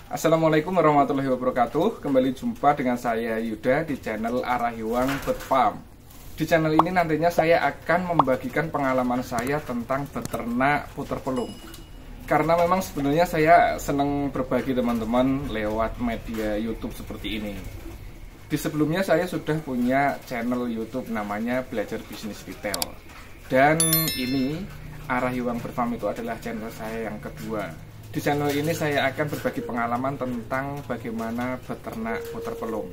Assalamualaikum warahmatullahi wabarakatuh. Kembali jumpa dengan saya Yuda di channel Arahiwang Bird Farm. Di channel ini nantinya saya akan membagikan pengalaman saya tentang beternak puter pelung. Karena memang sebenarnya saya senang berbagi teman-teman lewat media YouTube seperti ini. Di sebelumnya saya sudah punya channel YouTube namanya Belajar Bisnis Retail. Dan ini Arahiwang Bird Farm itu adalah channel saya yang kedua. Di channel ini saya akan berbagi pengalaman tentang bagaimana beternak puter pelung.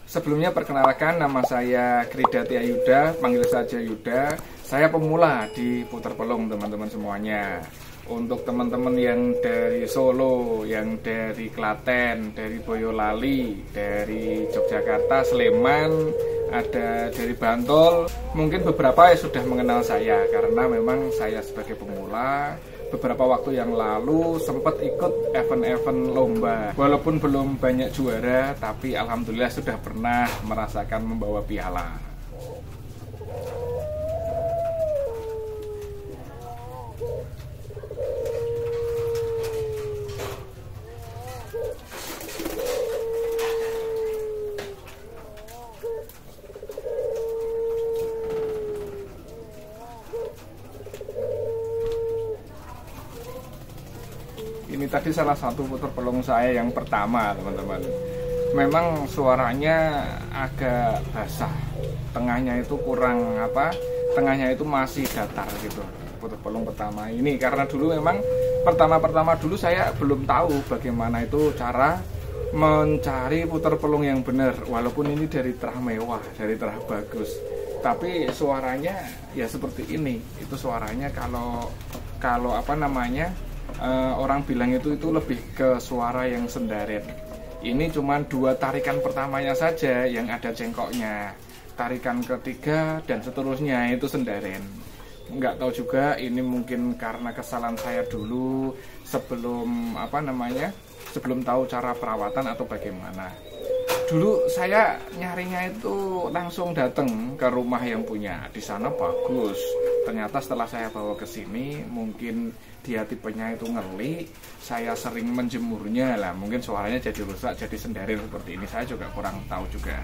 Sebelumnya perkenalkan, nama saya Kridati Ayuda, panggil saja Yuda. Saya pemula di puter pelung teman-teman semuanya. Untuk teman-teman yang dari Solo, yang dari Klaten, dari Boyolali, dari Yogyakarta, Sleman, ada dari Bantul, mungkin beberapa ya sudah mengenal saya karena memang saya sebagai pemula beberapa waktu yang lalu sempat ikut event-event lomba. Walaupun belum banyak juara, tapi alhamdulillah sudah pernah merasakan membawa piala. Ini tadi salah satu puter pelung saya yang pertama teman-teman. Memang suaranya agak basah, tengahnya itu kurang tengahnya itu masih datar gitu. Puter pelung pertama ini karena dulu memang pertama dulu saya belum tahu bagaimana itu cara mencari puter pelung yang benar. Walaupun ini dari terah mewah, dari terah bagus, tapi suaranya ya seperti ini. Itu suaranya kalau orang bilang itu lebih ke suara yang sendaren. Ini cuma dua tarikan pertamanya saja yang ada cengkoknya. Tarikan ketiga dan seterusnya itu sendaren. Nggak tahu juga, ini mungkin karena kesalahan saya dulu sebelum sebelum tahu cara perawatan atau bagaimana. Dulu saya nyarinya itu langsung datang ke rumah yang punya. Di sana bagus. Ternyata setelah saya bawa ke sini, mungkin dia tipenya itu ngeli. Saya sering menjemurnya lah, mungkin suaranya jadi rusak, jadi sendaren seperti ini. Saya juga kurang tahu juga.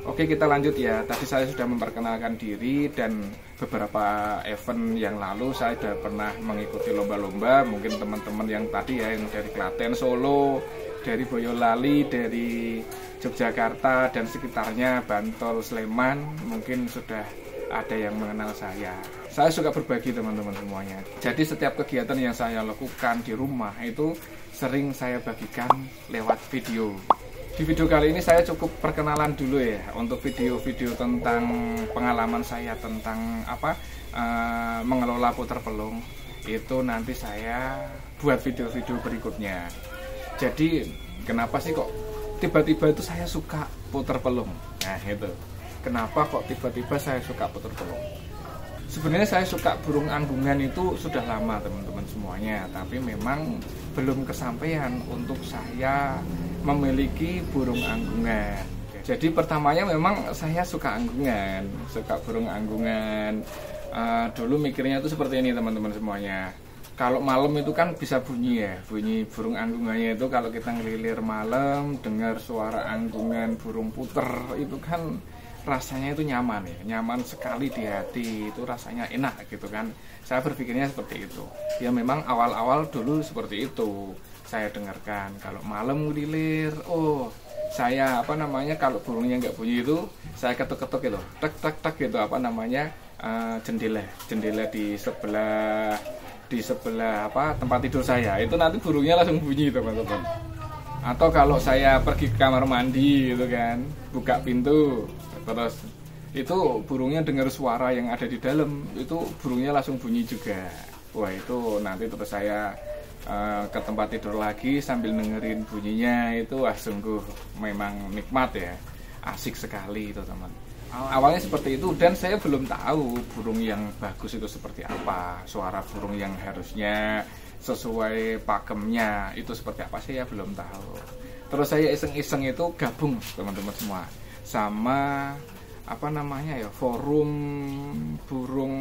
Oke, kita lanjut ya. Tadi saya sudah memperkenalkan diri dan beberapa event yang lalu saya sudah pernah mengikuti lomba-lomba. Mungkin teman-teman yang tadi ya, yang dari Klaten, Solo, dari Boyolali, dari Yogyakarta dan sekitarnya, Bantul, Sleman, mungkin sudah ada yang mengenal saya. Saya suka berbagi teman-teman semuanya. Jadi setiap kegiatan yang saya lakukan di rumah itu sering saya bagikan lewat video. Di video kali ini saya cukup perkenalan dulu ya, untuk video-video tentang pengalaman saya tentang mengelola puter pelung. Itu nanti saya buat video-video berikutnya. Jadi kenapa sih kok tiba-tiba itu saya suka puter pelung? Nah itu, kenapa kok tiba-tiba saya suka puter pelung? Sebenarnya saya suka burung anggungan itu sudah lama teman-teman semuanya, tapi memang belum kesampaian untuk saya memiliki burung anggungan. Jadi pertamanya memang saya suka anggungan, suka burung anggungan. Dulu mikirnya itu seperti ini teman-teman semuanya. Kalau malam itu kan bisa bunyi ya, bunyi burung anggungannya itu kalau kita ngelilir malam, dengar suara anggungan burung puter itu kan rasanya itu nyaman ya, nyaman sekali di hati, itu rasanya enak gitu kan. Saya berpikirnya seperti itu. Ya memang awal-awal dulu seperti itu. Saya dengarkan kalau malam ngelilir, saya kalau burungnya nggak bunyi itu, saya ketuk-ketuk gitu, tek gitu jendela di sebelah tempat tidur saya, itu nanti burungnya langsung bunyi teman-teman. Atau kalau saya pergi ke kamar mandi gitu kan, buka pintu, terus itu burungnya dengar suara yang ada di dalam, itu burungnya langsung bunyi juga. Wah itu nanti terus saya ke tempat tidur lagi sambil dengerin bunyinya, itu sungguh memang nikmat ya, asik sekali itu teman. Awalnya seperti itu dan saya belum tahu burung yang bagus itu seperti apa, suara burung yang harusnya sesuai pakemnya itu seperti apa, saya belum tahu. Terus saya iseng-iseng itu gabung teman-teman semua sama forum burung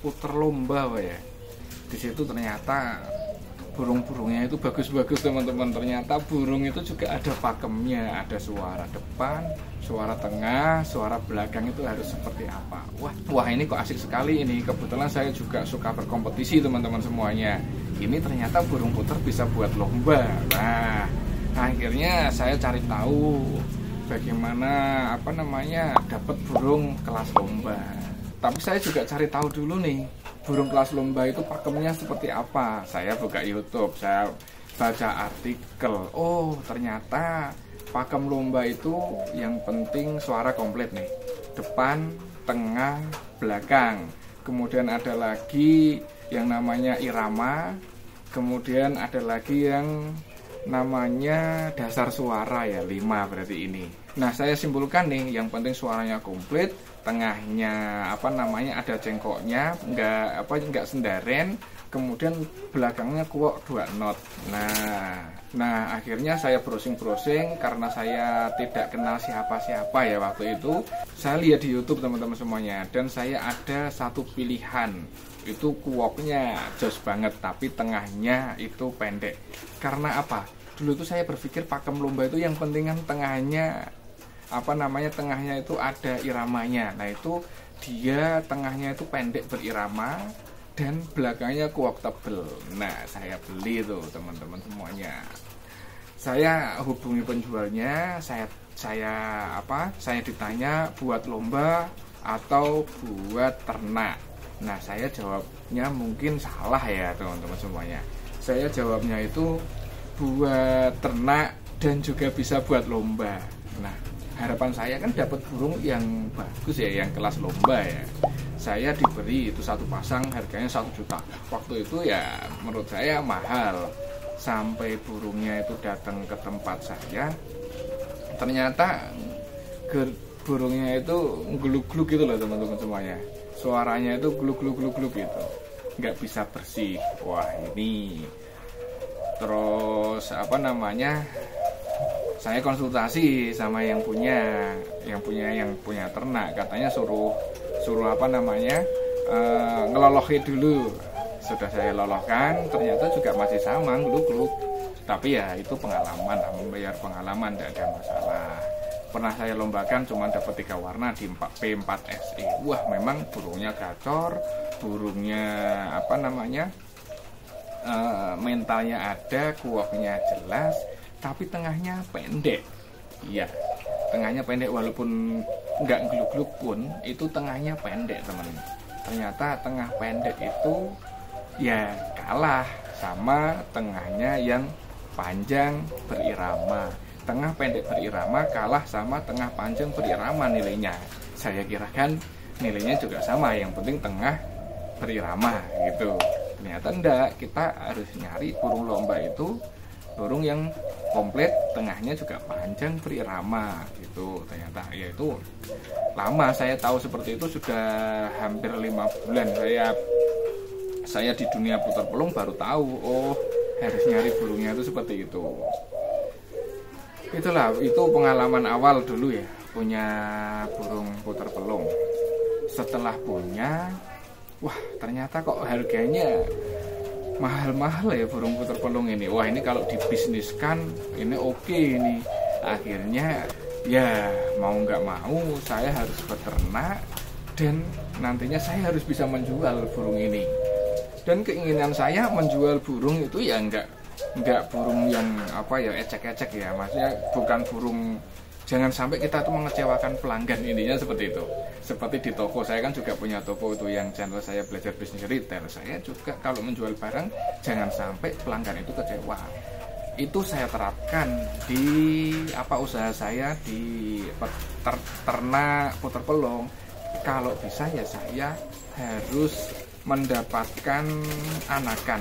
puter lomba ya. Di situ ternyata burung-burungnya itu bagus-bagus teman-teman. Ternyata burung itu juga ada pakemnya, ada suara depan, suara tengah, suara belakang itu harus seperti apa. Wah ini kok asik sekali ini. Kebetulan saya juga suka berkompetisi teman-teman semuanya. Ini ternyata burung puter bisa buat lomba. Nah, akhirnya saya cari tahu bagaimana dapat burung kelas lomba. Tapi saya juga cari tahu dulu nih, burung kelas lomba itu pakemnya seperti apa. Saya buka YouTube, saya baca artikel. Oh, ternyata pakem lomba itu yang penting suara komplit nih. Depan, tengah, belakang. Kemudian ada lagi yang namanya irama. Kemudian ada lagi yang namanya dasar suara ya, 5 berarti ini. Nah, saya simpulkan nih, yang penting suaranya komplit, tengahnya ada cengkoknya, enggak sendaren, kemudian belakangnya kuok 2 not. Nah, akhirnya saya browsing karena saya tidak kenal siapa-siapa ya waktu itu. Saya lihat di YouTube teman-teman semuanya, dan saya ada satu pilihan. Itu kuoknya jos banget, tapi tengahnya itu pendek. Karena apa? Dulu itu saya berpikir pakem lomba itu yang penting kan tengahnya tengahnya itu ada iramanya. Nah, itu dia tengahnya itu pendek berirama dan belakangnya kuok tebel. Nah, saya beli tuh teman-teman semuanya. Saya hubungi penjualnya, saya ditanya buat lomba atau buat ternak. Nah, saya jawabnya mungkin salah ya teman-teman semuanya. Saya jawabnya itu buat ternak dan juga bisa buat lomba. Nah, harapan saya kan dapat burung yang bagus ya, yang kelas lomba ya. Saya diberi itu satu pasang harganya 1 juta. Waktu itu ya menurut saya mahal. Sampai burungnya itu datang ke tempat saya, ternyata burungnya itu gluk-gluk gitu loh teman-teman semuanya. Suaranya itu gluk-gluk-gluk-gluk gitu, nggak bisa bersih. Wah, ini terus saya konsultasi sama yang punya ternak, katanya suruh ngelolohin dulu. Sudah saya lolokan, ternyata juga masih sama gluk-gluk. Tapi ya itu pengalaman, membayar pengalaman, tidak ada masalah. Pernah saya lombakan cuma dapat 3 warna di P4SE. Wah, memang burungnya gacor, burungnya mentalnya ada, kuoknya jelas, tapi tengahnya pendek. Iya, tengahnya pendek, walaupun nggak gluk-gluk pun itu tengahnya pendek teman. Ternyata tengah pendek itu ya kalah sama tengahnya yang panjang berirama. Tengah pendek berirama kalah sama tengah panjang berirama nilainya. Saya kirakan nilainya juga sama, yang penting tengah berirama gitu. Ternyata enggak, kita harus nyari burung lomba itu burung yang komplit, tengahnya juga panjang berirama gitu. Ternyata ya itu lama saya tahu seperti itu, sudah hampir 5 bulan saya di dunia putar pelung baru tahu, oh harus nyari burungnya itu seperti itu. Itulah, itu pengalaman awal dulu ya, punya burung putar pelung. Setelah punya, wah ternyata kok harganya mahal-mahal ya burung putar pelung ini. Wah, ini kalau dibisniskan ini oke ini. Akhirnya ya mau nggak mau saya harus beternak, dan nantinya saya harus bisa menjual burung ini. Dan keinginan saya menjual burung itu ya enggak burung yang ecek-ecek ya, maksudnya bukan burung, jangan sampai kita tuh mengecewakan pelanggan, intinya seperti itu. Seperti di toko, saya kan juga punya toko itu yang channel saya belajar bisnis retail. Saya juga kalau menjual barang jangan sampai pelanggan itu kecewa. Itu saya terapkan di usaha saya di ternak putar pelung. Kalau bisa ya saya harus mendapatkan anakan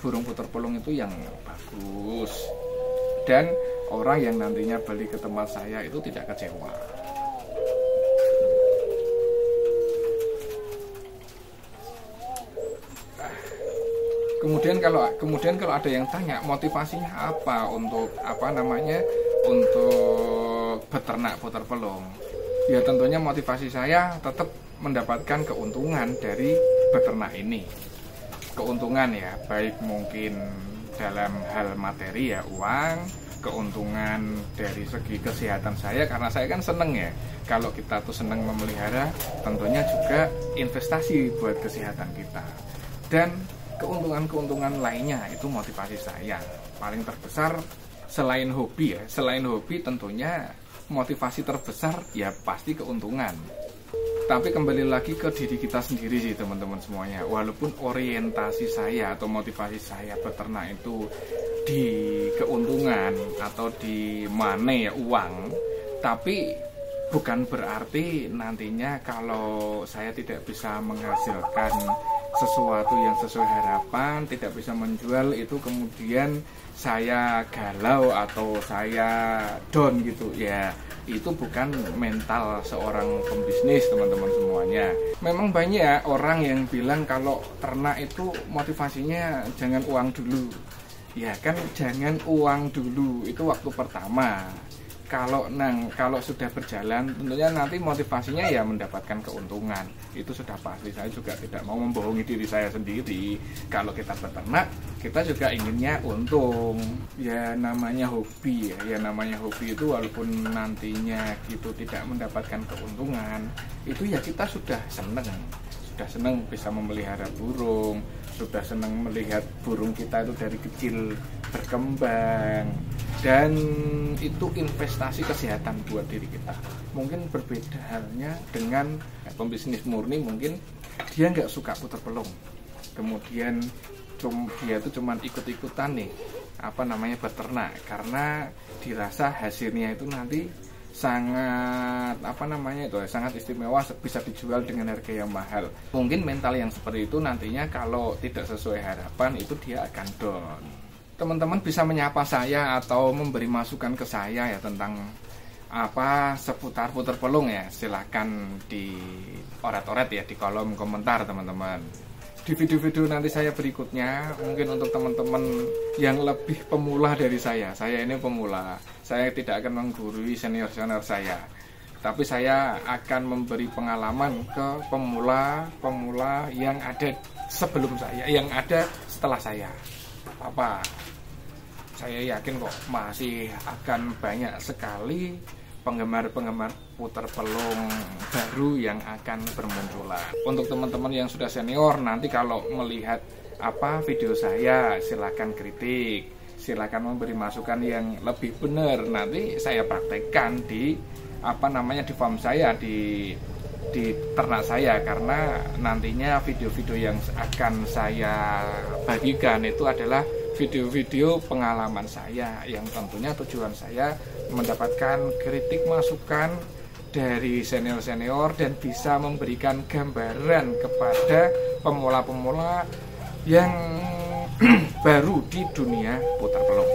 burung putar pelung itu yang bagus, dan orang yang nantinya beli ke tempat saya itu tidak kecewa. Kemudian kalau ada yang tanya motivasinya apa untuk untuk beternak putar pelung, ya tentunya motivasi saya tetap mendapatkan keuntungan dari beternak ini. Keuntungan ya, baik mungkin dalam hal materi ya uang, keuntungan dari segi kesehatan saya, karena saya kan seneng ya. Kalau kita tuh seneng memelihara, tentunya juga investasi buat kesehatan kita. Dan keuntungan-keuntungan lainnya itu motivasi saya. Paling terbesar selain hobi ya, selain hobi tentunya motivasi terbesar ya pasti keuntungan. Tapi kembali lagi ke diri kita sendiri sih teman-teman semuanya. Walaupun orientasi saya atau motivasi saya beternak itu di keuntungan atau di money ya, uang, tapi bukan berarti nantinya kalau saya tidak bisa menghasilkan sesuatu yang sesuai harapan, tidak bisa menjual, itu kemudian saya galau atau saya down gitu ya. Itu bukan mental seorang pembisnis teman-teman semuanya. Memang banyak orang yang bilang kalau ternak itu motivasinya jangan uang dulu. Ya kan, jangan uang dulu itu waktu pertama. Kalau sudah berjalan tentunya nanti motivasinya ya mendapatkan keuntungan. Itu sudah pasti. Saya juga tidak mau membohongi diri saya sendiri. Kalau kita beternak, kita juga inginnya untung. Ya namanya hobi ya. Ya namanya hobi itu walaupun nantinya itu tidak mendapatkan keuntungan, itu ya kita sudah senang bisa memelihara burung, sudah senang melihat burung kita itu dari kecil berkembang, dan itu investasi kesehatan buat diri kita. Mungkin berbeda halnya dengan pembisnis murni, mungkin dia nggak suka putar pelung, kemudian dia itu cuman ikut-ikutan nih beternak karena dirasa hasilnya itu nanti sangat sangat istimewa, bisa dijual dengan harga yang mahal. Mungkin mental yang seperti itu nantinya kalau tidak sesuai harapan itu dia akan down. Teman-teman bisa menyapa saya atau memberi masukan ke saya ya tentang seputar putar pelung ya, silakan di oret-oret ya di kolom komentar teman-teman. Di video-video nanti saya berikutnya, mungkin untuk teman-teman yang lebih pemula dari saya ini pemula, saya tidak akan menggurui senior-senior saya, tapi saya akan memberi pengalaman ke pemula yang ada sebelum saya, yang ada setelah saya. Saya yakin kok masih akan banyak sekali penggemar-penggemar putar pelung baru yang akan bermunculan. Untuk teman-teman yang sudah senior, nanti kalau melihat video saya, silakan kritik, silakan memberi masukan yang lebih benar. Nanti saya praktekkan di di farm saya, di ternak saya, karena nantinya video-video yang akan saya bagikan itu adalah video-video pengalaman saya yang tentunya tujuan saya mendapatkan kritik masukan dari senior-senior dan bisa memberikan gambaran kepada pemula-pemula yang baru di dunia putar pelung.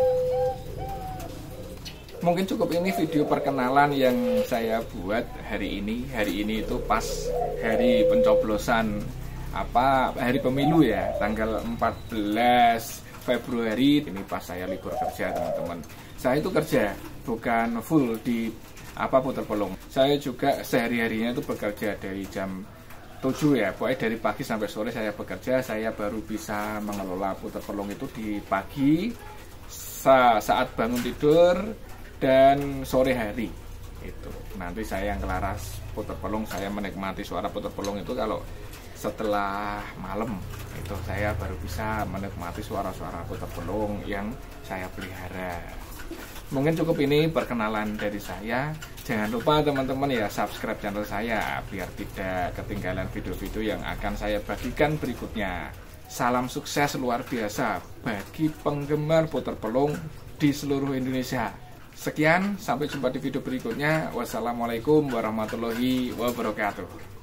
Mungkin cukup ini video perkenalan yang saya buat hari ini. Hari ini itu pas hari pencoblosan hari pemilu ya, tanggal 14 Februari. Ini pas saya libur kerja teman-teman. Saya itu kerja bukan full di putar pelung. Saya juga sehari-harinya itu bekerja dari jam 7 ya, pokoknya dari pagi sampai sore saya bekerja. Saya baru bisa mengelola putar pelung itu di pagi saat bangun tidur dan sore hari. Itu nanti saya yang kelaras putar pelung, saya menikmati suara putar pelung itu kalau setelah malam. Itu saya baru bisa menikmati suara-suara putar pelung yang saya pelihara. Mungkin cukup ini perkenalan dari saya. Jangan lupa teman-teman ya subscribe channel saya biar tidak ketinggalan video-video yang akan saya bagikan berikutnya. Salam sukses luar biasa bagi penggemar putar pelung di seluruh Indonesia. Sekian, sampai jumpa di video berikutnya. Wassalamualaikum warahmatullahi wabarakatuh.